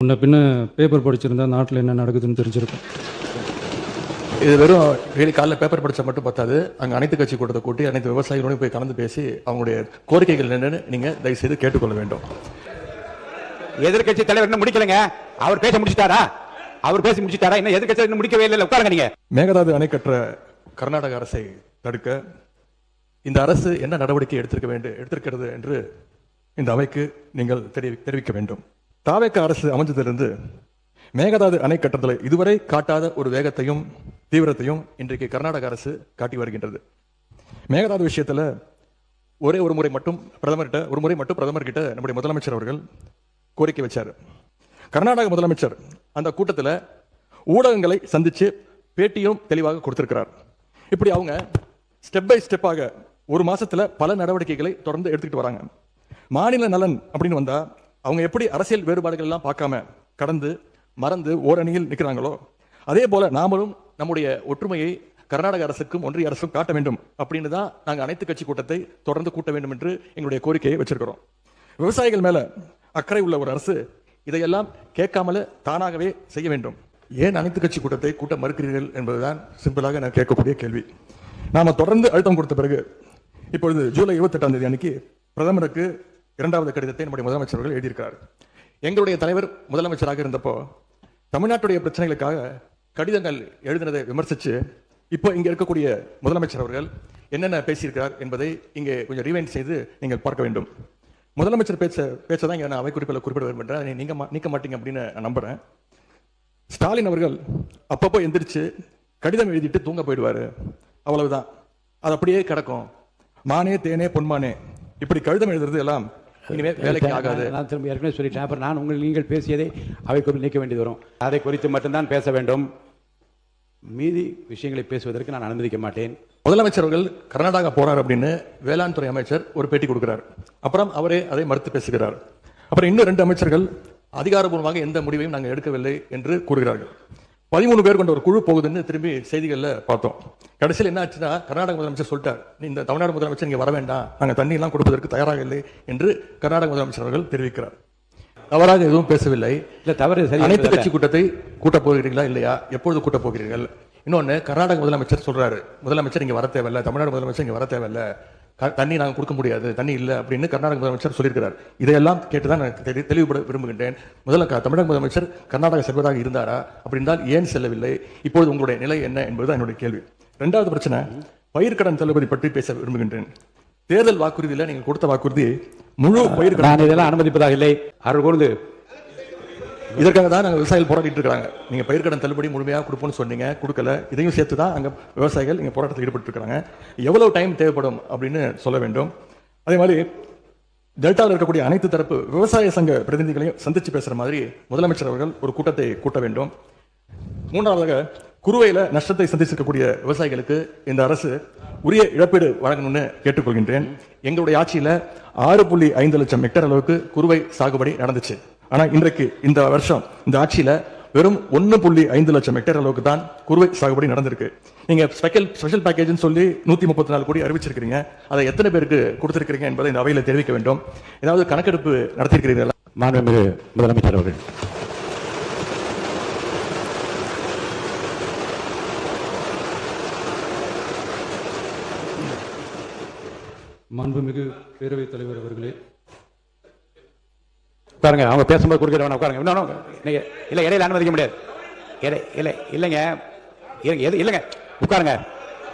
முன்ன பின்ன பேப்பர் படிச்சிருந்தா நாட்டில் என்ன நடக்குதுன்னு தெரிஞ்சிருக்கும். இது வெறும் டெய்லி காலைல பேப்பர் படிச்சா மட்டும் பத்தாது. அங்கே அனைத்து கட்சி கூட்டத்தை கூட்டி அனைத்து விவசாயிகளோடு போய் கலந்து பேசி அவங்களுடைய கோரிக்கைகள் என்னன்னு நீங்க தயவு செய்து கேட்டுக்கொள்ள வேண்டும். எதிர்கட்சி தலைவர் இன்னும் முடிக்கலங்க. அவர் பேச முடிச்சிட்டாரா? அவர் பேசி முடிச்சிட்டாரா? இன்னும் எதிர்கட்சி இன்னும் முடிக்கவே இல்லை. உட்காருங்க. நீங்க மேகதாது அணை கட்டுற கர்நாடக அரசை தடுக்க இந்த அரசு என்ன நடவடிக்கை எடுத்திருக்கிறது என்று இந்த அவைக்கு நீங்கள் தெரிவிக்க வேண்டும். தாவேக அரசு அமைஞ்சதிலிருந்து மேகதாது அணை கட்டுறதுல இதுவரை காட்டாத ஒரு வேகத்தையும் தீவிரத்தையும் இன்றைக்கு கர்நாடக அரசு காட்டி வருகின்றது. மேகதாது விஷயத்துல ஒரு முறை மட்டும் பிரதமர்கிட்ட நம்முடைய முதலமைச்சர் அவர்கள் கோரிக்கை வச்சார். கர்நாடக முதலமைச்சர் அந்த கூட்டத்தில் ஊடகங்களை சந்திச்சு பேட்டியும் தெளிவாக கொடுத்திருக்கிறார். இப்படி அவங்க ஸ்டெப் பை ஸ்டெப்பாக ஒரு மாசத்துல பல நடவடிக்கைகளை தொடர்ந்து எடுத்துக்கிட்டு வராங்க. மாநில நலன் அப்படின்னு வந்தா அவங்க எப்படி அரசியல் வேறுபாடுகள் எல்லாம் பார்க்காம கடந்து மறந்து ஓரணியில் நிற்கிறாங்களோ அதே போல நாமளும் நம்முடைய ஒற்றுமையை கர்நாடக அரசுக்கும் ஒன்றிய அரசும் காட்ட வேண்டும் அப்படின்னு தான் நாங்கள் அனைத்து கட்சி கூட்டத்தை தொடர்ந்து கூட்ட வேண்டும் என்று எங்களுடைய கோரிக்கையை வச்சிருக்கிறோம். விவசாயிகள் மேல அக்கறை உள்ள ஒரு அரசு இதையெல்லாம் கேட்காமல தானாகவே செய்ய வேண்டும். ஏன் அனைத்து கட்சி கூட்டத்தை கூட்ட மறுக்கிறீர்கள் என்பதுதான் சிம்பிளாக நான் கேட்கக்கூடிய கேள்வி. நாம தொடர்ந்து அழுத்தம் கொடுத்த பிறகு இப்பொழுது ஜூலை 28ஆம் தேதி அன்னைக்கு பிரதமருக்கு 2வது கடிதத்தை நம்முடைய முதலமைச்சர் அவர்கள் எழுதியிருக்கிறார். எங்களுடைய தலைவர் முதலமைச்சராக இருந்தப்போ தமிழ்நாட்டுடைய பிரச்சனைகளுக்காக கடிதங்கள் எழுதினதை விமர்சிச்சு இப்போ இங்க இருக்கக்கூடிய முதலமைச்சர் அவர்கள் என்னென்ன பேசியிருக்கிறார் என்பதை இங்கே கொஞ்சம் ரீவைண்ட் செய்து நீங்கள் பார்க்க வேண்டும். முதலமைச்சர் பேச்சதான் இங்க நான் அவை குறிப்பில் குறிப்பிட வேண்டும் என்ற அதை நீக்க மாட்டீங்க அப்படின்னு நான் நம்புறேன். ஸ்டாலின் அவர்கள் அப்பப்போ எந்திரிச்சு கடிதம் எழுதிட்டு தூங்க போயிடுவாரு, அவ்வளவுதான், அது அப்படியே கிடக்கும். மானே தேனே பொன்மானே இப்படி கடிதம் எழுதுறது எல்லாம் இனிமே வேலைக்கு ஆகாது. நான் திரும்ப ஏற்கனவே சொல்லிட்டேன். அப்புறம் நான் நீங்கள் பேசியதை அவை குறித்து நீக்க வேண்டியது வரும். அதை குறித்து மட்டும்தான் பேச வேண்டும். மீதி விஷயங்களை பேசுவதற்கு நான் அனுமதிக்க மாட்டேன். முதலமைச்சர் அவர்கள் கர்நாடகா போறார் அப்படின்னு வேளாண் துறை அமைச்சர் ஒரு பேட்டி கொடுக்கிறார். அப்புறம் அவரே அதை மறுத்து பேசுகிறார். அப்புறம் இன்னும் 2 அமைச்சர்கள் அதிகாரப்பூர்வமாக எந்த முடிவையும் நாங்கள் எடுக்கவில்லை என்று கூறுகிறார்கள். 13 பேர் கொண்ட ஒரு குழு போகுதுன்னு திரும்பி செய்திகளில் பார்த்தோம். கடைசியில் என்ன ஆச்சுன்னா கர்நாடக முதலமைச்சர் சொல்லிட்டார், இந்த தமிழ்நாடு முதலமைச்சர் இங்கே வர வேண்டாம், நாங்கள் தண்ணி எல்லாம் கொடுப்பதற்கு தயாராக இல்லை என்று கர்நாடக முதலமைச்சர் அவர்கள் தெரிவிக்கிறார். தவறாக எதுவும் பேசவில்லை. அனைத்து கட்சி கூட்டத்தை கூட்ட போகிறீர்களா இல்லையா, எப்பொழுது கூட்ட போகிறீர்கள்? இன்னொன்னு கர்நாடக முதலமைச்சர் சொல்றாரு, முதலமைச்சர் இங்க வர தேவையில்லை, தமிழ்நாடு முதலமைச்சர் இங்க வர தேவையில்லை, தண்ணி நாங்கள் கொடுக்க முடியாது, தண்ணி இல்லை அப்படின்னு கர்நாடக முதலமைச்சர் சொல்லியிருக்கிறார். இதையெல்லாம் கேட்டுதான் நான் தெளிவுபட விரும்புகின்றேன். தமிழக முதலமைச்சர் கர்நாடகா செல்வதாக இருந்தாரா, அப்படி இருந்தால் ஏன் செல்லவில்லை, இப்பொழுது உங்களுடைய நிலை என்ன என்பதுதான் என்னுடைய கேள்வி. 2வது பிரச்சனை, பயிர்க்கடன் தள்ளுபடி பற்றி பேச விரும்புகின்றேன். தேர்தல் வாக்குறுதியில் நீங்கள் கொடுத்த வாக்குறுதி முழு பயிர்க்கடன் இதெல்லாம் அனுமதிப்பதாக இல்லை. அருள் கூர்ந்து இதற்காக தான் நாங்கள் விவசாயிகள் போராடிட்டு இருக்காங்க. நீங்க பயிர்க்கடன் தள்ளுபடி முழுமையாக கொடுப்போம்னு சொன்னீங்க, கொடுக்கல. இதையும் சேர்த்து தான் அங்க விவசாயிகள் இங்க போராட்டத்தில் ஈடுபட்டு இருக்காங்க. எவ்வளவு டைம் தேவைப்படும் அப்படின்னு சொல்ல வேண்டும். அதே மாதிரி டெல்டாவில் இருக்கக்கூடிய அனைத்து தரப்பு விவசாய சங்க பிரதிநிதிகளையும் சந்திச்சு பேசுற மாதிரி முதலமைச்சர் அவர்கள் ஒரு கூட்டத்தை கூட்ட வேண்டும். 3வதாக குறுவையில நஷ்டத்தை சந்திச்சிருக்கக்கூடிய விவசாயிகளுக்கு இந்த அரசு உரிய இழப்பீடு வழங்கணும்னு கேட்டுக்கொள்கின்றேன். எங்களுடைய ஆட்சியில 6.5 லட்சம் ஹெக்டேர் அளவுக்கு குறுவை சாகுபடி நடந்துச்சு. ஆனா இன்றைக்கு இந்த வருஷம் இந்த ஆட்சியில வெறும் 1.5 லட்சம் ஹெக்டேர் அளவுக்கு தான் குறுவை சாகுபடி நடந்திருக்கு. நீங்க ஸ்பெஷல் பேக்கேஜ் சொல்லி 134 கோடி அறிவிச்சிருக்கீங்க. அதை எத்தனை பேருக்கு கொடுத்திருக்கிறீங்க என்பதை இந்த அவையில தெரிவிக்க வேண்டும். ஏதாவது கணக்கெடுப்பு நடத்திருக்கிறீர்களா? மாண்புமிகு முதலமைச்சர் அவர்கள். மாண்புமிகு பேரவைத் தலைவர் அவர்களே, உட்காருங்க. அவங்க பேசும்போது கொடுக்க உட்காருங்க. இன்னும் இல்லை, இடையில அனுமதிக்க முடியாது. இல்லைங்க இல்லைங்க, உட்காருங்க.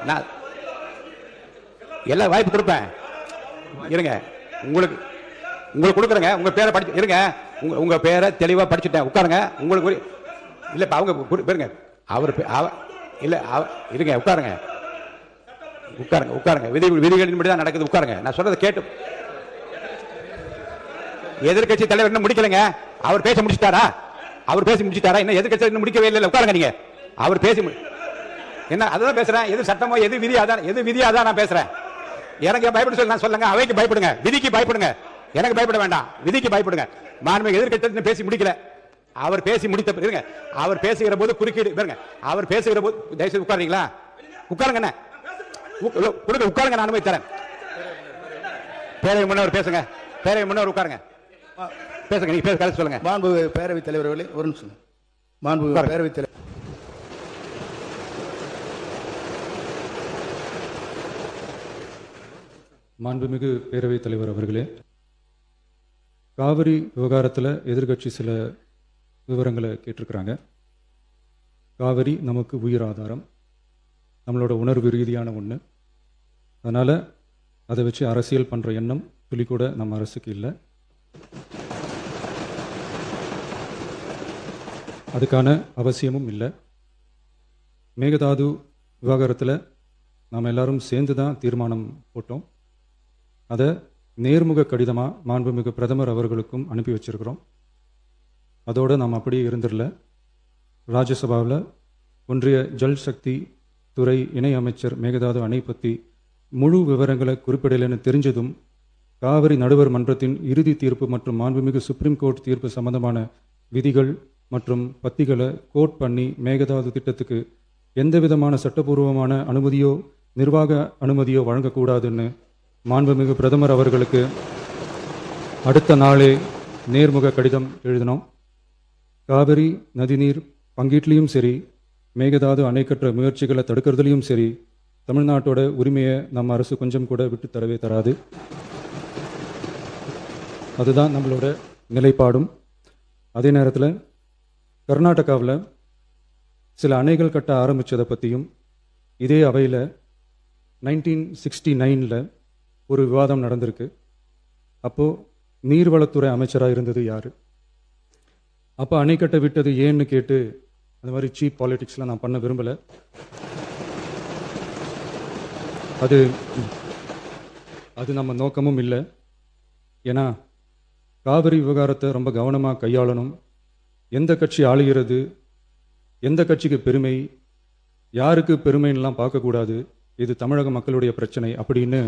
நான் எல்லா வாய்ப்பு கொடுப்பேன். இருங்க, உங்களுக்கு கொடுக்குறேங்க. உங்க பேரை படிச்சு இருங்க. உங்க பேரை தெளிவா படிச்சுட்டேன். உட்காருங்க. உங்களுக்கு இல்லை, அவங்க பேருங்க. அவர் இல்லை, இருங்க, உட்காருங்க. விதிகளின்படி தான் நடக்குது. உட்காருங்க. நான் சொல்றதை கேட்டு. எதிர்கட்சி தலைவர் இன்னும் முடிக்கலங்க. அவர் பேச முடிச்சிட்டாரா? அவர் பேசி முடிச்சிட்டாரா? இன்னும் எதிர்கட்சி இன்னும் முடிக்கவே இல்லை. உட்காருங்க. நீங்க அவர் பேசி என்ன அதான் பேசுறேன். எது சட்டமோ எது விதியாதான் நான் பேசுறேன். எனக்கு பயப்பட சொல்லி நான் சொல்லுங்க. அவைக்கு பயப்படுங்க, விதிக்கு பயப்படுங்க. எனக்கு பயப்பட வேண்டாம், விதிக்கு பயப்படுங்க. மாண்புமிகு எதிர்கட்சி பேசி முடிக்கல. அவர் பேசி முடித்த இருங்க. அவர் பேசுகிற போது குறுக்கீடு பாருங்க. அவர் பேசுகிற போது தயவுசெய்து உட்காருங்களா? உட்காருங்க. உட்காருங்க, நான் அனுமதி தரேன். பேரவை முன்னவர் பேசுங்க. பேரவை முன்னவர் உட்காருங்க. பேசுங்க, நீங்க பேச கருத்து சொல்லுங்க. மாண்பு பேரவைத் தலைவர்களே, ஒரு நிமிஷம். மாண்பு உட்காருங்க. பேரவைத் தலைவர் மாண்புமிகு பேரவைத் தலைவர் அவர்களே, காவிரி விவகாரத்தில் எதிர்க்கட்சி சில விவரங்களை கேட்டிருக்கிறாங்க. காவிரி நமக்கு உயிர் ஆதாரம், நம்மளோட உணர்வு ரீதியான ஒன்று. அதனால் அதை வச்சு அரசியல் பண்ணுற எண்ணம் துளி கூட நம்ம அரசுக்கு இல்லை. அதுக்கான அவசியமும் இல்லை. மேகதாது விவகாரத்தில் நாம் எல்லாரும் சேர்ந்து தான் தீர்மானம் போட்டோம். அதை நேர்முக கடிதமாக மாண்புமிகு பிரதமர் அவர்களுக்கும் அனுப்பி வச்சிருக்கிறோம். அதோடு நாம் அப்படியே இருந்துடல. ராஜ்யசபாவில் ஒன்றிய ஜல் சக்தி துறை இணை அமைச்சர் மேகதாது அணை பற்றி முழு விவரங்களை குறிப்பிடலைன்னு தெரிஞ்சதும் காவிரி நடுவர் மன்றத்தின் இறுதி தீர்ப்பு மற்றும் மாண்புமிகு சுப்ரீம் கோர்ட் தீர்ப்பு சம்பந்தமான விதிகள் மற்றும் பத்திகளை கோட் பண்ணி மேகதாது திட்டத்துக்கு எந்த விதமான சட்டபூர்வமான அனுமதியோ நிர்வாக அனுமதியோ வழங்கக்கூடாதுன்னு மாண்புமிகு பிரதமர் அவர்களுக்கு அடுத்த நாளே நேர்முக கடிதம் எழுதினோம். காவிரி நதிநீர் பங்கீட்லேயும் சரி, மேகதாது அணை கட்டுற முயற்சிகளை தடுக்கிறதுலையும் சரி, தமிழ்நாட்டோட உரிமையை நம்ம அரசு கொஞ்சம் கூட விட்டு தரவே தராது. அதுதான் நம்மளோட நிலைப்பாடும். அதே நேரத்தில் கர்நாடகாவில் சில அணைகள் கட்ட ஆரம்பித்ததை பற்றியும் இதே அவையில் 1969 ஒரு விவாதம் நடந்திருக்கு. அப்போது நீர்வளத்துறை அமைச்சராக இருந்தது யார்? அப்போ அணை கட்ட விட்டது ஏன்னு கேட்டு அந்த மாதிரி சீப் பாலிடிக்ஸ்லாம் நான் பண்ண விரும்பலை. அது நம்ம நோக்கமும் இல்லை. ஏன்னா காவிரி விவகாரத்தை ரொம்ப கவனமாக கையாளணும். எந்த கட்சி ஆளுகிறது, எந்த கட்சிக்கு பெருமை, யாருக்கு பெருமைன்னெலாம் பார்க்கக்கூடாது. இது தமிழக மக்களுடைய பிரச்சனை அப்படின்னு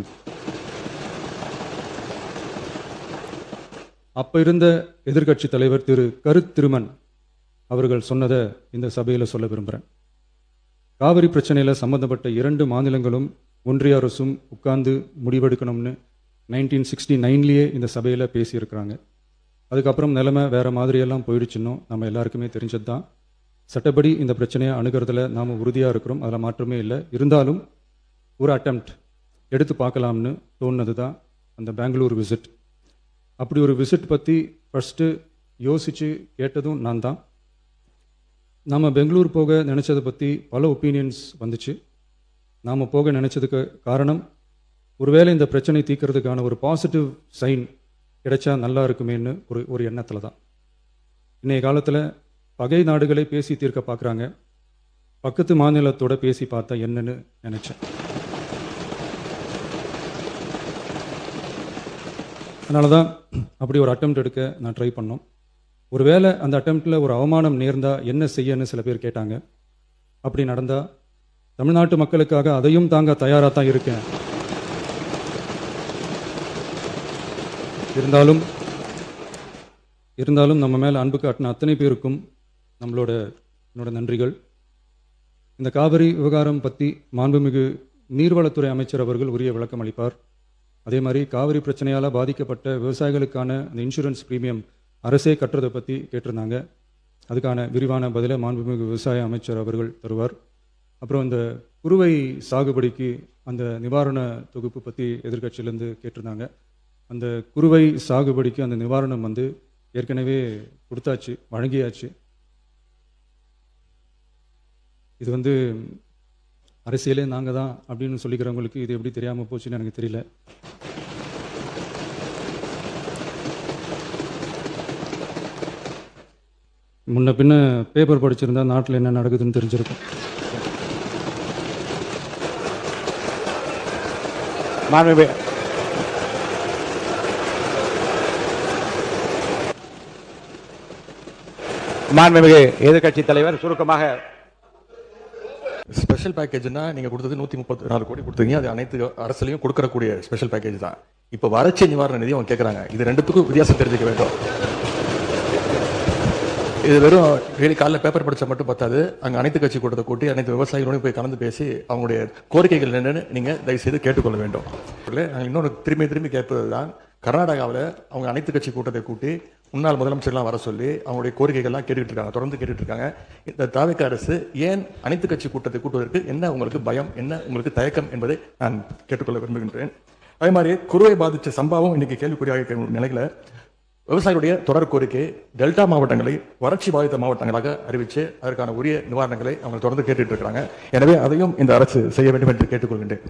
அப்போ இருந்த எதிர்க்கட்சி தலைவர் திரு திருமன் அவர்கள் சொன்னதை இந்த சபையில் சொல்ல விரும்புகிறேன். காவிரி பிரச்சனையில் சம்பந்தப்பட்ட 2 மாநிலங்களும் ஒன்றிய அரசும் உட்கார்ந்து முடிவெடுக்கணும்னு 1969 இந்த சபையில் பேசியிருக்கிறாங்க. அதுக்கப்புறம் நிலைமை வேறு மாதிரியெல்லாம் போயிடுச்சுன்னும் நம்ம எல்லாருக்குமே தெரிஞ்சது தான். சட்டப்படி இந்த பிரச்சனையை அணுகிறதுல நாம் உறுதியாக இருக்கிறோம், அதில் மாற்றமே இல்லை. இருந்தாலும் ஒரு அட்டெம்ப்ட் எடுத்து பார்க்கலாம்னு தோணுனது தான் அந்த பெங்களூர் விசிட். அப்படி ஒரு விசிட் பற்றி ஃபஸ்ட்டு யோசித்து கேட்டதும் நான் தான். நாம் பெங்களூர் போக நினச்சதை பற்றி பல ஒப்பீனியன்ஸ் வந்துச்சு. நாம் போக நினச்சதுக்கு காரணம், ஒருவேளை இந்த பிரச்சனை தீர்க்கறதுக்கான ஒரு பாசிட்டிவ் சைன் கிடைச்சா நல்லா இருக்குமேன்னு ஒரு எண்ணத்தில் தான். இன்றைய காலத்தில் பகை நாடுகளை பேசி தீர்க்க பார்க்குறாங்க, பக்கத்து மாநிலத்தோட பேசி பார்த்தா என்னன்னு நினச்சேன். அதனால தான் அப்படி ஒரு அட்டெம்ப்ட் எடுக்க நான் ட்ரை பண்ணோம். ஒருவேளை அந்த அட்டெம்ப்டில் ஒரு அவமானம் நேர்ந்தால் என்ன செய்யன்னு சில பேர் கேட்டாங்க. அப்படி நடந்தால் தமிழ்நாட்டு மக்களுக்காக அதையும் தாங்க தயாராக தான் இருக்கேன். இருந்தாலும் நம்ம மேலே அன்பு காட்டின அத்தனை பேருக்கும் என்னோட நன்றிகள். இந்த காவிரி விவகாரம் பற்றி மாண்புமிகு நீர்வளத்துறை அமைச்சர் அவர்கள் உரிய விளக்கம் அளிப்பார். அதே மாதிரி காவிரி பிரச்சனையால் பாதிக்கப்பட்ட விவசாயிகளுக்கான அந்த இன்சூரன்ஸ் ப்ரீமியம் அரசே கட்டுறதை பற்றி கேட்டிருந்தாங்க. அதுக்கான விரிவான பதிலை மாண்புமிகு விவசாய அமைச்சர் அவர்கள் தருவார். அப்புறம் இந்த குறுவை சாகுபடிக்கு அந்த நிவாரண தொகுப்பு பற்றி எதிர்க்கட்சியிலேருந்து கேட்டிருந்தாங்க. அந்த குறுவை சாகுபடிக்கு அந்த நிவாரணம் ஏற்கனவே கொடுத்தாச்சு, வழங்கியாச்சு. இது அரசியலே நாங்கள் தான் அப்படின்னு சொல்லிக்கிறவங்களுக்கு இது எப்படி தெரியாமல் போச்சுன்னு எனக்கு தெரியல. முன்ன பின்ன பேப்பர் படிச்சிருந்தா நாட்டில் என்ன நடக்குதுன்னு தெரிஞ்சிருக்கும். மாண்புமிகு எதிர்க்கட்சி தலைவர் சுருக்கமாக. ஸ்பெஷல் பேக்கேஜ்னா நீங்க கொடுத்தது 134 கோடி கொடுத்தீங்க. அது அனைத்து அரசுலையும் கொடுக்கறக்கூடிய ஸ்பெஷல் பேக்கேஜ் தான். இப்போ வறட்சி நிவாரண நிதி அவங்க கேட்குறாங்க. இது ரெண்டுத்துக்கும் வித்தியாசம் தெரிஞ்சுக்க வேண்டும். இது வெறும் டெய்லி காலையில் பேப்பர் படிச்சா மட்டும் பத்தாது. அங்கே அனைத்து கட்சி கூட்டத்தை கூட்டி அனைத்து விவசாயிகளோடு போய் கலந்து பேசி அவங்களுடைய கோரிக்கைகள் என்னன்னு நீங்கள் தயவுசெய்து கேட்டுக்கொள்ள வேண்டும். இன்னொன்று திரும்பி கேட்பது தான், கர்நாடகாவில் அவங்க அனைத்து கட்சி கூட்டத்தை கூட்டி முன்னாள் முதலமைச்சர்லாம் வர சொல்லி அவங்களுடைய கோரிக்கைகள்லாம் கேட்டுக்கிட்டு இருக்காங்க, தொடர்ந்து கேட்டுட்டு இருக்காங்க. இந்த தாவேக்கா அரசு ஏன் அனைத்து கட்சி கூட்டத்தை கூட்டுவதற்கு என்ன உங்களுக்கு பயம், என்ன உங்களுக்கு தயக்கம் என்பதை நான் கேட்டுக்கொள்ள விரும்புகின்றேன். அதே மாதிரி குறுவை பாதித்த சம்பவம் இன்னைக்கு கேள்விக்குறியாக இருக்கிற நிலையில விவசாயிகளுடைய தொடர் கோரிக்கை டெல்டா மாவட்டங்களை வறட்சி பாதித்த மாவட்டங்களாக அறிவித்து அதற்கான உரிய நிவாரணங்களை அவங்க தொடர்ந்து கேட்டுட்டு இருக்கிறாங்க. எனவே அதையும் இந்த அரசு செய்ய வேண்டும் என்று கேட்டுக்கொள்கின்றேன்.